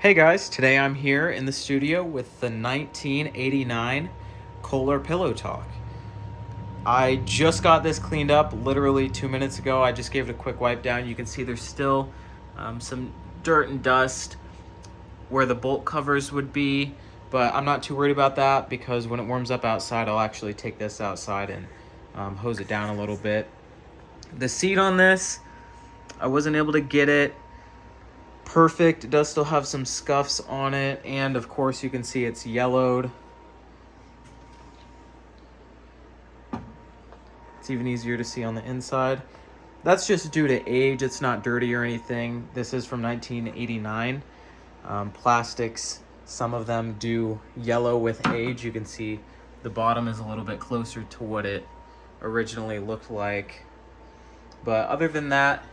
Hey guys, today I'm here in the studio with the 1989 Kohler Pillow Talk. I just got this cleaned up literally 2 minutes ago. I just gave it a quick wipe down. You can see there's still some dirt and dust where the bolt covers would be, but I'm not too worried about that because when it warms up outside, I'll actually take this outside and hose it down a little bit. The seat on this, I wasn't able to get it perfect. It does still have some scuffs on it, and of course you can see it's yellowed. It's even easier to see on the inside. That's just due to age. It's not dirty or anything. This is from 1989. Plastics, some of them do yellow with age. You can see the bottom is a little bit closer to what it originally looked like. But other than that,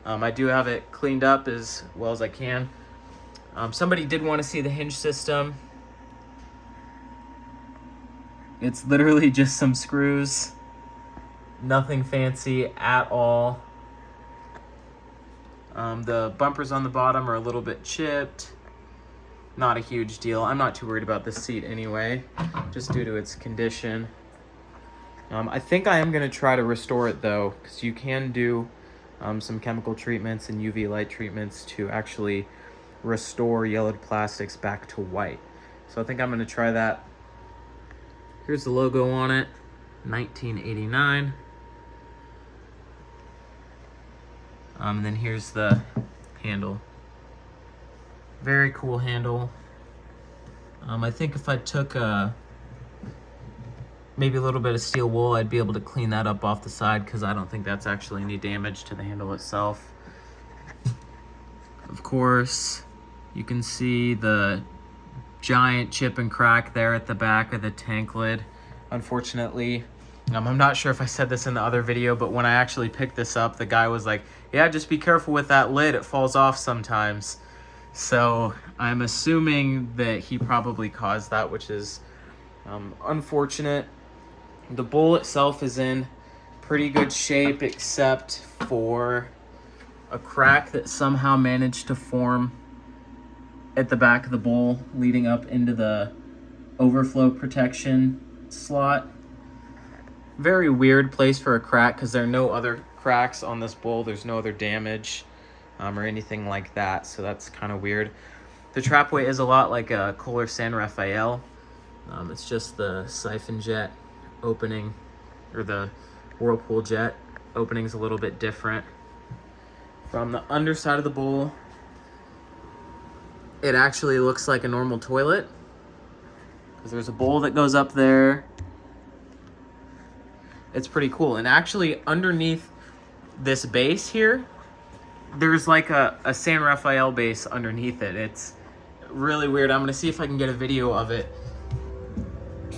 I do have it cleaned up as well as I can. Somebody did want to see the hinge system. It's literally just some screws. Nothing fancy at all. The bumpers on the bottom are a little bit chipped. Not a huge deal. I'm not too worried about this seat anyway, just due to its condition. I think I am going to try to restore it though, because you can do some chemical treatments and UV light treatments to actually restore yellowed plastics back to white. So I think I'm going to try that. Here's the logo on it, 1989. And then here's the handle. Very cool handle. I think if I took maybe a little bit of steel wool, I'd be able to clean that up off the side because I don't think that's actually any damage to the handle itself. Of course, you can see the giant chip and crack there at the back of the tank lid. Unfortunately, I'm not sure if I said this in the other video, but when I actually picked this up, the guy was like, yeah, just be careful with that lid. It falls off sometimes. So I'm assuming that he probably caused that, which is unfortunate. The bowl itself is in pretty good shape except for a crack that somehow managed to form at the back of the bowl leading up into the overflow protection slot. Very weird place for a crack because there are no other cracks on this bowl. There's no other damage or anything like that, so that's kind of weird. The trapway is a lot like a Kohler San Rafael. It's just the siphon jet opening, or the whirlpool jet opening is a little bit different. From the underside of the bowl, it actually looks like a normal toilet because there's a bowl that goes up there. It's pretty cool. And actually underneath this base here, there's like a San Rafael base underneath it. It's really weird. I'm gonna see if I can get a video of it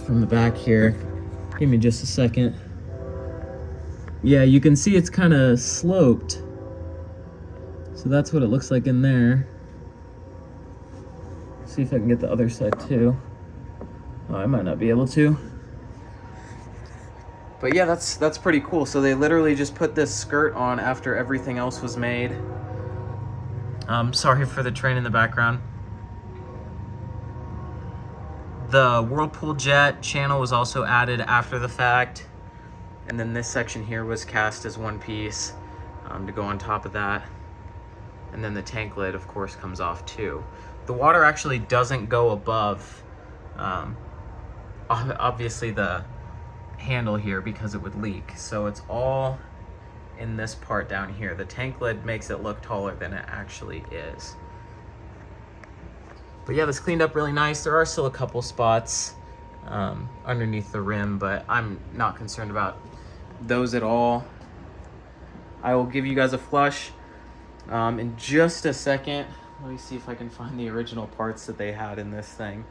from the back here. Give me just a second. Yeah, you can see it's kind of sloped. So that's what it looks like in there. See if I can get the other side too. Oh, I might not be able to. But yeah, that's pretty cool. So they literally just put this skirt on after everything else was made. Sorry for the train in the background. The whirlpool jet channel was also added after the fact. And then this section here was cast as one piece to go on top of that. And then the tank lid, of course, comes off too. The water actually doesn't go above, obviously, the handle here because it would leak. So it's all in this part down here. The tank lid makes it look taller than it actually is. But yeah, this cleaned up really nice. There are still a couple spots underneath the rim, but I'm not concerned about those at all. I will give you guys a flush in just a second. Let me see if I can find the original parts that they had in this thing.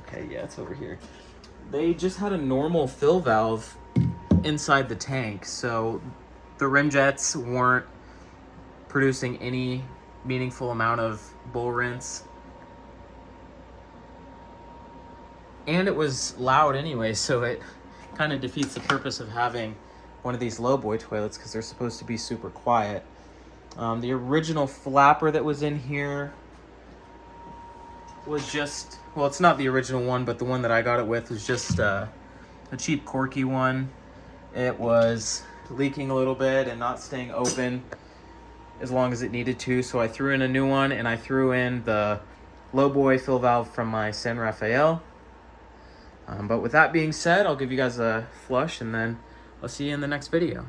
Okay, yeah, it's over here. They just had a normal fill valve inside the tank, so the rim jets weren't producing any meaningful amount of bowl rinse. And it was loud anyway, so it kind of defeats the purpose of having one of these lowboy toilets because they're supposed to be super quiet. The original flapper that was in here was just, well, it's not the original one, but the one that I got it with was just a cheap Corky one. It was leaking a little bit and not staying open as long as it needed to, so I threw in a new one, and I threw in the lowboy fill valve from my San Rafael. But with that being said, I'll give you guys a flush, and then I'll see you in the next video.